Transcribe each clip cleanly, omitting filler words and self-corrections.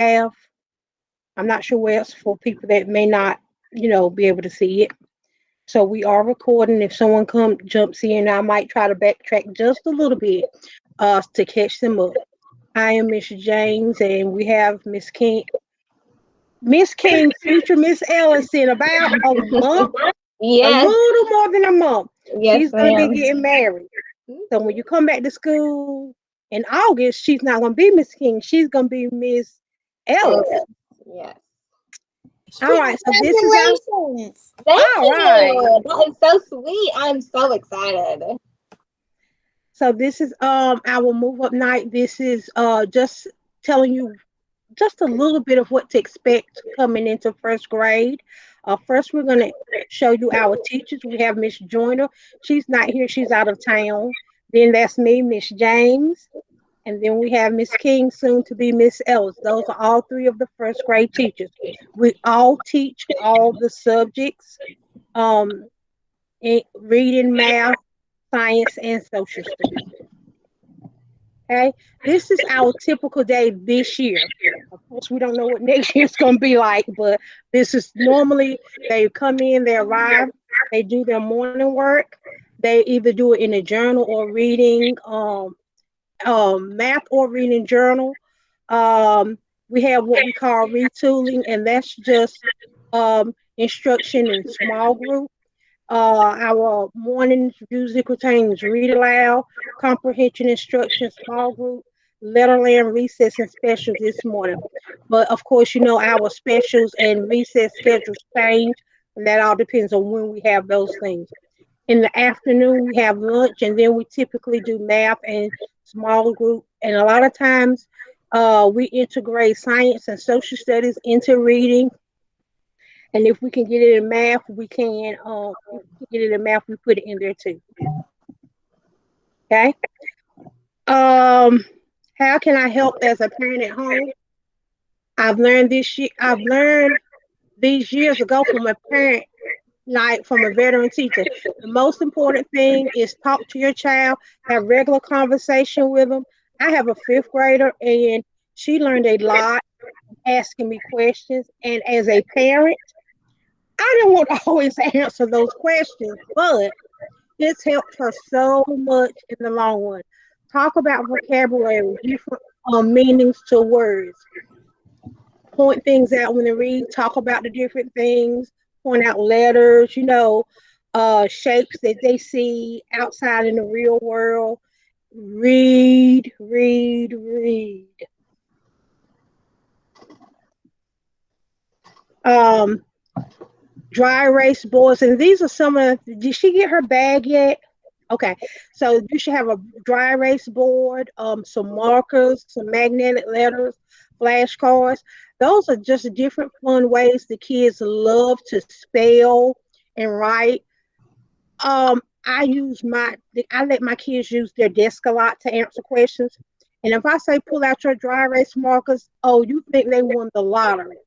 have. I'm not sure where else for people that may not, be able to see it. So we are recording. If someone jumps in, I might try to backtrack just a little bit to catch them up. I am Miss James, and we have Miss King, future Miss Ellis, in about a month, a Yes, little more than a month. yes, She's gonna be ma'am. getting married. So when you come back to school in August, she's not gonna be Miss King. She's gonna be Miss Yes, Ellis. yes. All right. So this is our. Congratulations. Thank All right. you. That is so sweet. I'm so excited. So this is our move up night. This is just telling you just a little bit of what to expect coming into first grade. First, we're going to show you our teachers. We have Miss Joyner. She's not here. She's out of town. Then that's me, Miss James. And then we have Miss King, soon to be Miss Ellis. Those are all three of the first grade teachers. We all teach all the subjects, um, reading, math, science, and social studies. Okay, this is our typical day this year. Of course, we don't know what next year's going to be like, but this is normally they come in, they arrive, they do their morning work. They either do it in a journal or reading, math or reading journal. Um, we have what we call retooling, and that's just instruction in small group. Our morning music contains read aloud, comprehension instruction, small group, letterland, recess, and specials this morning. But of course, our specials and recess schedules change, and that all depends on when we have those things. In the afternoon, we have lunch, and then we typically do math and small group. And a lot of times, we integrate science and social studies into reading, and if we can get it in math, we can. If we can get it in math, we put it in there too. Okay. Um, how can I help as a parent at home? I've learned these years ago from a parent, like from a veteran teacher. The most important thing is talk to your child, have regular conversation with them. I have a fifth grader, and she learned a lot asking me questions. And as a parent, I didn't want to always answer those questions, but it's helped her so much in the long run. Talk about vocabulary, different meanings to words. Point things out when they read. Talk about the different things. Point out letters. Shapes that they see outside in the real world. Read, read, read. Um, Dry erase boards, and these are some of. Did she get her bag yet? Okay, so you should have a dry erase board, some markers, some magnetic letters, flashcards. Those are just different fun ways the kids love to spell and write. I let my kids use their desk a lot to answer questions. And if I say pull out your dry erase markers, oh, you think they won the lottery.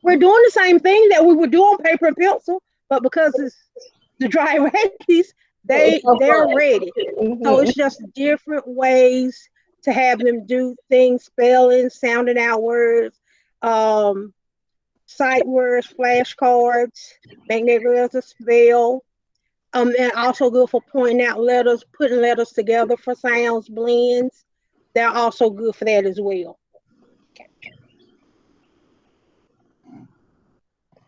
We're doing the same thing that we would do on paper and pencil, but because it's the dry erase, It's so they're fun. ready. So Mhm. it's just different ways to have them do things, spelling, sounding out words, um, sight words, flashcards, magnetic letters to spell. And also good for pointing out letters, putting letters together for sounds, blends. They're also good for that as well.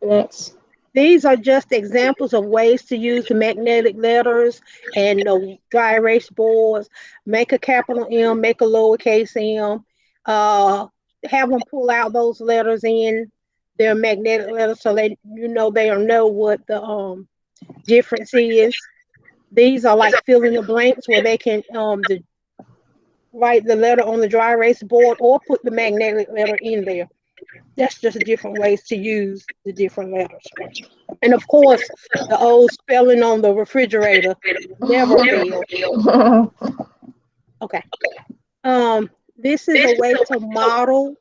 Next. These are just examples of ways to use the magnetic letters and the dry erase boards. Make a capital M, make a lowercase m. Uh, have them pull out those letters in their magnetic letters so they'll know what the difference is. These are like filling the blanks where they can write the letter on the dry erase board or put the magnetic letter in there. That's just different ways to use the different letters. And of course, the old spelling on the refrigerator never fails. Okay. This is a way to model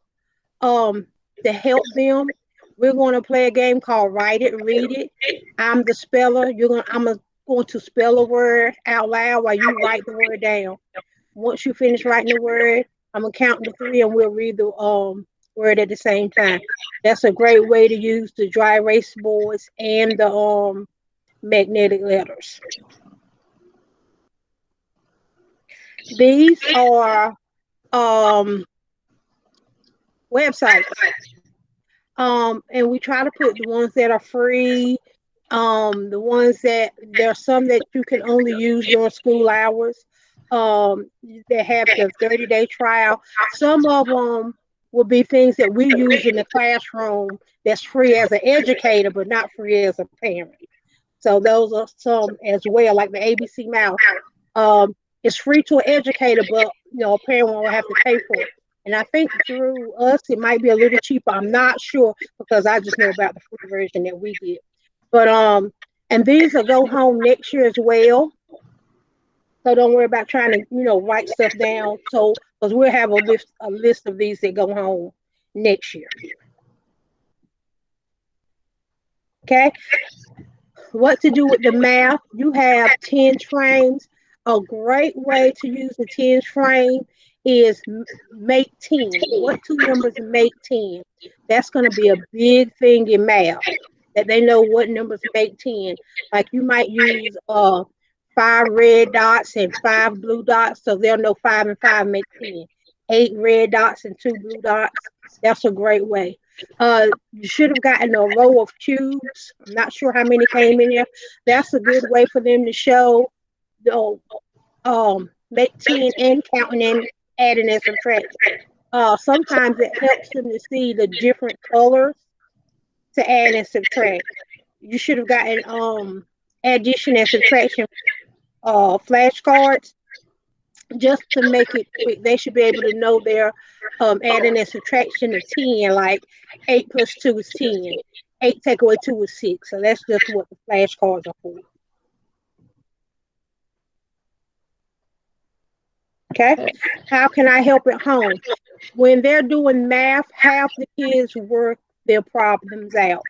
to help them. We're going to play a game called Write It, Read It. I'm the speller. Going to spell a word out loud while you write the word down. Once you finish writing the word, I'm gonna count to three and we'll read the word at the same time. That's a great way to use the dry erase boards and the magnetic letters. These are websites. And we try to put the ones that are free, the ones that there are some that you can only use during school hours, that have the 30-day trial. Some of them will be things that we use in the classroom that's free as an educator, but not free as a parent. So those are some as well, like the ABC Mouse. It's free to an educator, but a parent will have to pay for it. And I think through us, it might be a little cheaper. I'm not sure because I just know about the free version that we get. But and these will go home next year as well. So don't worry about trying to write stuff down. So because we'll have a list of these that go home next year. Okay. What to do with the math? You have tens frames. A great way to use the tens frame is make 10. What two numbers make 10? That's going to be a big thing in math, that they know what numbers make 10. Like you might use 5 red dots and 5 blue dots, so they'll know 5 and 5 make 10. 8 red dots and 2 blue dots. That's a great way. You should have gotten a row of cubes. I'm not sure how many came in there. That's a good way for them to show the make 10 and counting and adding and subtracting. Sometimes it helps them to see the different colors to add and subtract. You should have gotten addition and subtraction flashcards just to make it quick. They should be able to know their adding and subtraction of 10, like 8 plus 2 is 10. 8 take away 2 is 6. So that's just what the flashcards are for. Okay. How can I help at home? When they're doing math, half the kids work their problems out.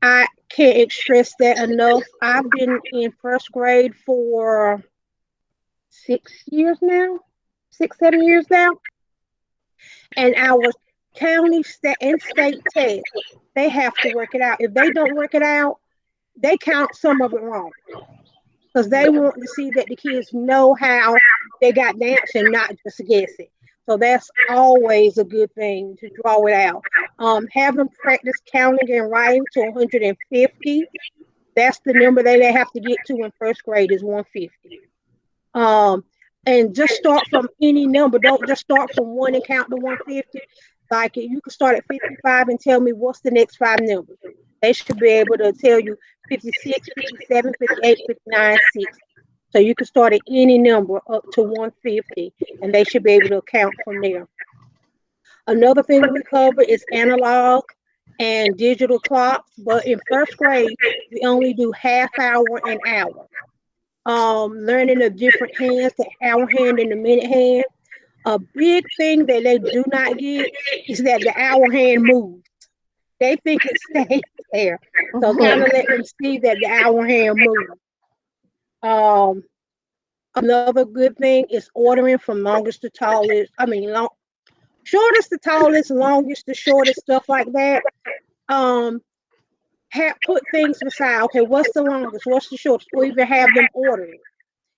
I can't express that enough. I've been in first grade for 6 years now, 6, 7 years now. And our county and state test, they have to work it out. If they don't work it out, they count some of it wrong. Because they want to see that the kids know how they got the answer and not just guess it. So that's always a good thing to draw it out. Have them practice counting and writing to 150. That's the number they have to get to in first grade is 150. And just start from any number. Don't just start from 1 and count to 150. Like you can start at 55 and tell me what's the next 5 numbers. They should be able to tell you 56, 57, 58, 59, 60. So you can start at any number up to 150, and they should be able to count from there. Another thing we cover is analog and digital clocks, but in first grade, we only do half hour and hour. Learning the different hands, the hour hand and the minute hand. A big thing that they do not get is that the hour hand moves. They think it stays there. So kind of let them see that the hour hand moves. Another good thing is ordering from longest to tallest. Shortest to tallest, longest to shortest, stuff like that. Put things beside. Okay, what's the longest? What's the shortest? Or even have them order it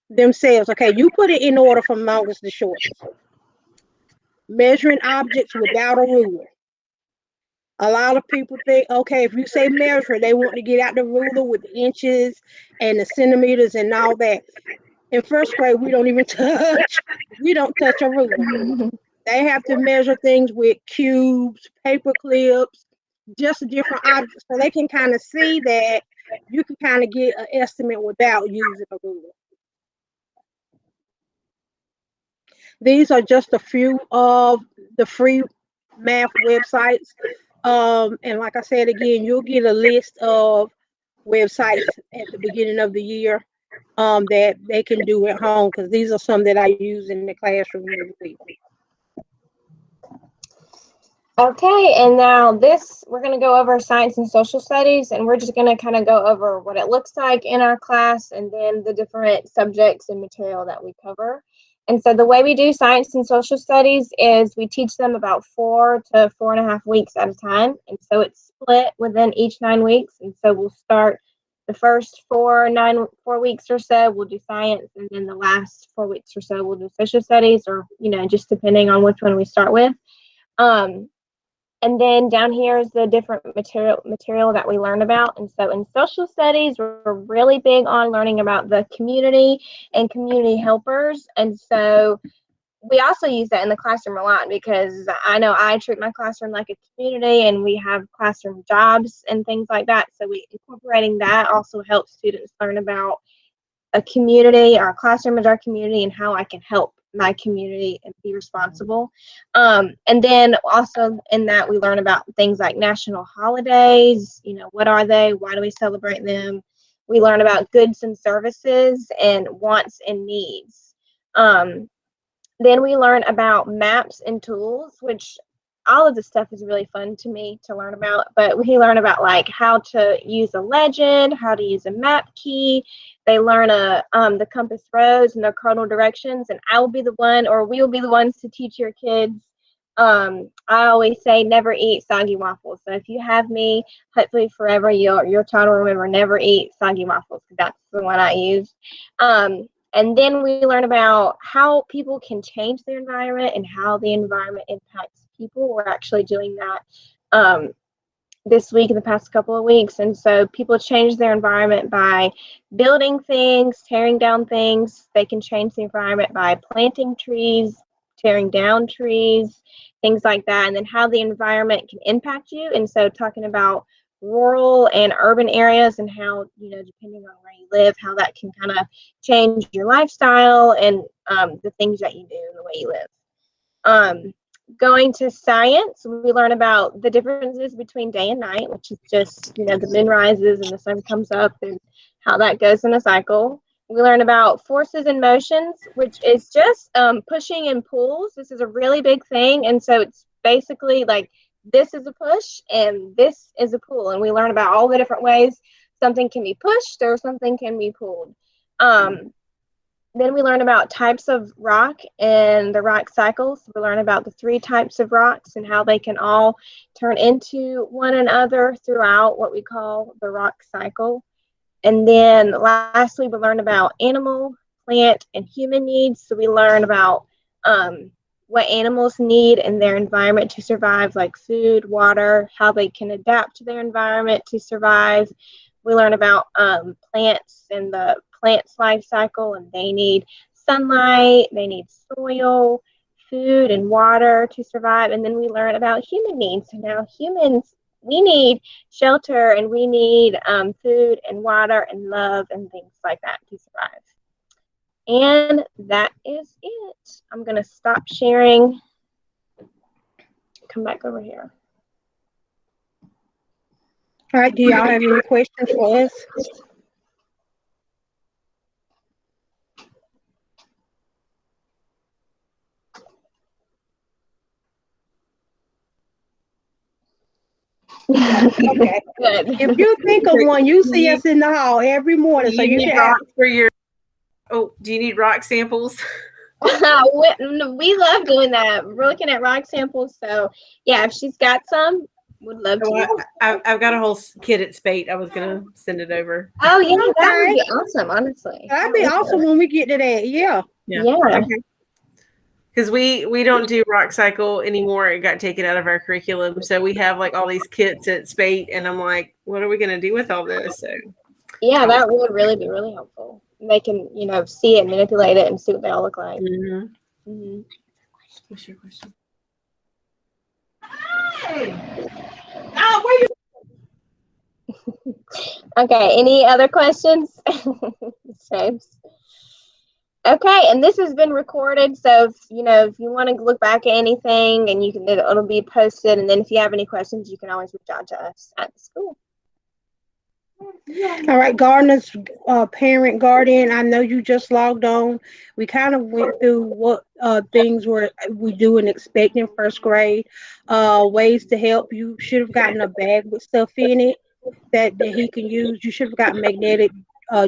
themselves. Okay, you put it in order from longest to shortest. Measuring objects without a ruler. A lot of people think, okay, if you say measure, they want to get out the ruler with the inches and the centimeters and all that. In first grade, we don't even touch. We don't touch a ruler. They have to measure things with cubes, paper clips, just different objects, so they can kind of see that you can kind of get an estimate without using a ruler. These are just a few of the free math websites. And like I said again, you'll get a list of websites at the beginning of the year that they can do at home, because these are some that I use in the classroom as well. Okay, and now we're going to go over science and social studies, and we're just going to kind of go over what it looks like in our class and then the different subjects and material that we cover. And so the way we do science and social studies is we teach them about 4 to 4.5 weeks at a time. And so it's split within each 9 weeks. And so we'll start the first 4 weeks or so, we'll do science. And then the last 4 weeks or so, we'll do social studies, or, just depending on which one we start with. And then down here is the different material that we learn about. And so in social studies, we're really big on learning about the community and community helpers. And so we also use that in the classroom a lot, because I know I treat my classroom like a community, and we have classroom jobs and things like that. So incorporating that also helps students learn about a community. Our classroom is our community, and how I can help my community and be responsible. And then also in that, we learn about things like national holidays. What are they? Why do we celebrate them? We learn about goods and services and wants and needs. Then we learn about maps and tools, which all of this stuff is really fun to me to learn about. But we learn about like how to use a legend, how to use a map key. They learn the compass roads and the cardinal directions. And we will be the ones to teach your kids. I always say never eat soggy waffles. So if you have me, hopefully forever your child will remember never eat soggy waffles, because that's the one I use. And then we learn about how people can change their environment and how the environment impacts people. We're actually doing that this week, in the past couple of weeks. And so people change their environment by building things, tearing down things. They can change the environment by planting trees, tearing down trees, things like that. And then how the environment can impact you. And so talking about rural and urban areas, and how, depending on where you live, how that can kind of change your lifestyle and the things that you do and the way you live. Going to science, we learn about the differences between day and night, which is just, the moon rises and the sun comes up, and how that goes in a cycle. We learn about forces and motions, which is just pushing and pulls. This is a really big thing. And so it's basically like, this is a push and this is a pull. And we learn about all the different ways something can be pushed or something can be pulled. Then we learn about types of rock and the rock cycles. We learn about the 3 types of rocks and how they can all turn into one another throughout what we call the rock cycle. And then lastly, we learn about animal, plant, and human needs. So we learn about what animals need in their environment to survive, like food, water, how they can adapt to their environment to survive. We learn about plants and the plant's life cycle, and they need sunlight, they need soil, food, and water to survive. And then we learn about human needs. So now humans, we need shelter, and we need food and water and love and things like that to survive. And that is it. I'm going to stop sharing. Come back over here. All right. Do y'all have any questions for us? Okay. Good. If you think of one, you see us in the hall every morning, so you can ask for your. Oh, do you need rock samples? We love doing that. We're looking at rock samples. So yeah, if she's got some, would love to. I've got a whole kit at Spate. I was gonna send it over. Oh yeah, that would be awesome. Honestly, that'd be awesome when we get to that. Yeah. Okay. Because we don't do rock cycle anymore. It got taken out of our curriculum. So we have like all these kits at Spate, and I'm like, what are we gonna do with all this? So yeah, that would really be really helpful. They can, see it, manipulate it, and see what they all look like. What's your question? Okay, any other questions? James. Okay, and this has been recorded, so if you want to look back at anything, and it'll be posted, and then if you have any questions, you can always reach out to us at the school. All right, Gardner's parent guardian, I know you just logged on. We kind of went through what things we do and expect in first grade, ways to help. You should have gotten a bag with stuff in it that he can use. You should have gotten magnetic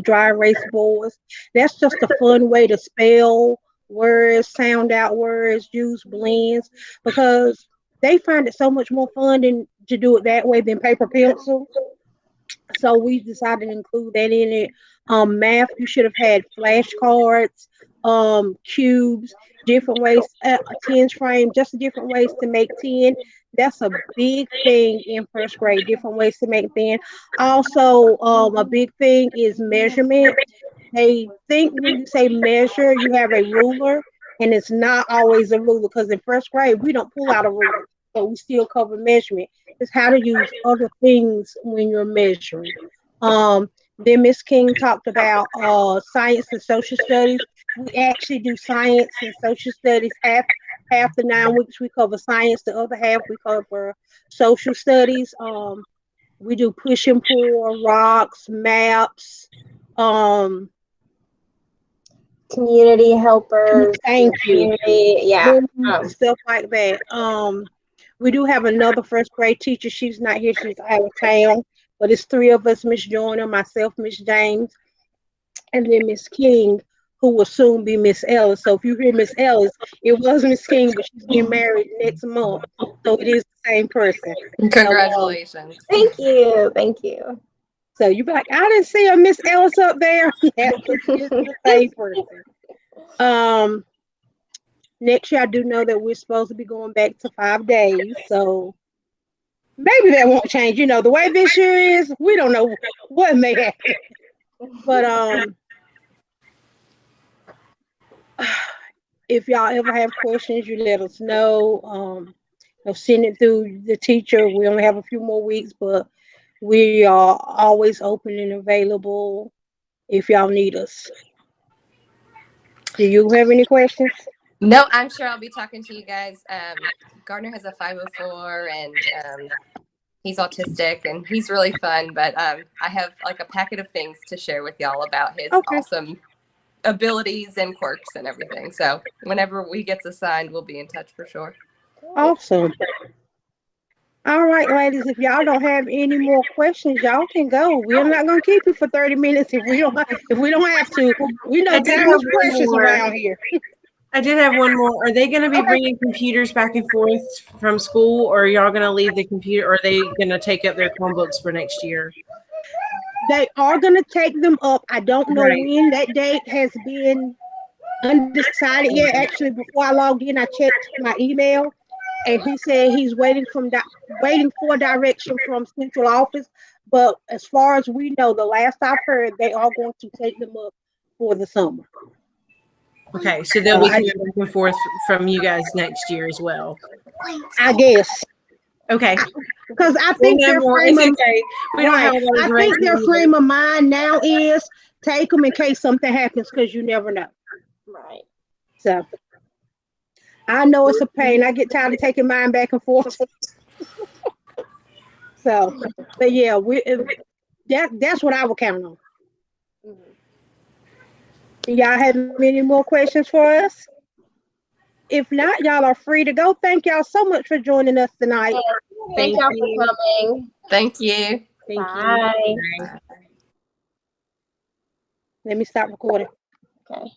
dry erase boards. That's just a fun way to spell words, sound out words, use blends, because they find it so much more fun than to do it that way than paper pencil. So we decided to include that in it. Math, you should have had flashcards, cubes, different ways, tens frame, just different ways to make 10. That's a big thing in first grade, different ways to make 10. Also, a big thing is measurement. They think when you say measure, you have a ruler, and it's not always a ruler, because in first grade, we don't pull out a ruler, but we still cover measurement. It's how to use other things when you're measuring. Then Miss King talked about science and social studies. We actually do science and social studies. Half the 9 weeks we cover science, the other half we cover social studies. We do push and pull, rocks, maps. Um, Community helpers. Thank you. Community, yeah. Stuff like that. We do have another first grade teacher. She's not here. She's out of town. But it's three of us: Miss Joyner, myself, Miss James, and then Miss King, who will soon be Miss Ellis. So if you hear Miss Ellis, it was Miss King, but she's getting married next month. So it is the same person. Congratulations. Thank you. Thank you. So you be like, I didn't see a Miss Ellis up there. Yeah, it's the same person. Next year I do know that we're supposed to be going back to 5 days. So maybe that won't change. You know, the way this year is, we don't know what may happen. But if y'all ever have questions, you let us know. Send it through the teacher. We only have a few more weeks, but we are always open and available if y'all need us. Do you have any questions? No, I'm sure I'll be talking to you guys. Gardner has a 504 and he's autistic and he's really fun, but I have like a packet of things to share with y'all about his awesome abilities and quirks and everything. So whenever we get assigned, we'll be in touch for sure. Awesome. All right, ladies, if y'all don't have any more questions, y'all can go. We're not gonna keep you for 30 minutes if we don't have to. We know time is precious around here. I did have one more. Are they going to be bringing computers back and forth from school, or are y'all going to leave the computer? Or are they going to take up their Chromebooks for next year? They are going to take them up. I don't know when. That date has been undecided yet. Actually, before I logged in, I checked my email, and he said he's waiting for direction from central office. But as far as we know, the last I've heard, they are going to take them up for the summer. Okay, so they'll be coming back and forth from you guys next year as well. I guess. Okay. Because I think their frame of mind now is take them in case something happens, because you never know. Right. So I know it's a pain. I get tired of taking mine back and forth. So, but yeah, that's what I will count on. Y'all have any more questions for us? If not, y'all are free to go. Thank y'all so much for joining us tonight. Thank y'all for coming. Thank you. Bye. Let me stop recording. Okay.